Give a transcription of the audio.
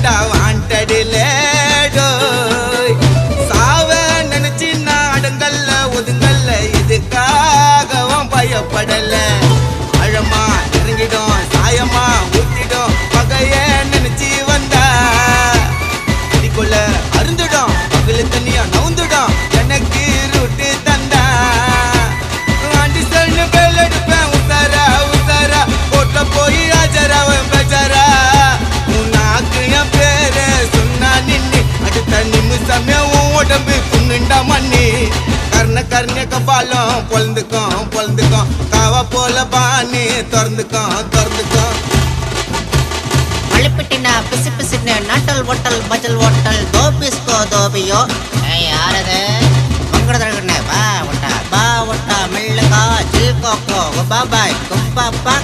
தாண்டா வாண்டடிலே சாவ நினைச்சு நான் அடங்கல்ல ஒதுங்கல்ல இதுக்காகவும் பயப்படல அழமா இறங்கிடும் சாயமா ஊத்திடும் பகைய நினைச்சு வந்தா அடிக்குள்ள அருந்துடும் பகல தண்ணியா நவுந்துடும் எனக்கு ரூட்டு தந்தா ஆண்டி சன்னு பேல் எடுப்பேன் உசாரா உசாரா கோட்ல போய் ஆஜராவன் பேஜாரா உன்னாக்கு என் பேரு சொன்னா நின்னு அடுத்த நிமிஷமே உன் உடம்பு புண்ணுண்டா மண்ணி கர்ண கர்ண கபாலம் பொழுந்துக்கும் காவா போல பாணி திறந்துக்கும் மழைப்பிட்டினா பிசு பிசுன்னு நாட்டல் ஓட்டல் பஜல் ஓட்டல் தோபிஸ்கோ தோபியோ யாரது மங்கடதழகுன்னு பா ஒட்டா மெல்லுகா ஜில் கோக்கோ பாபாய் குப்பாப்பா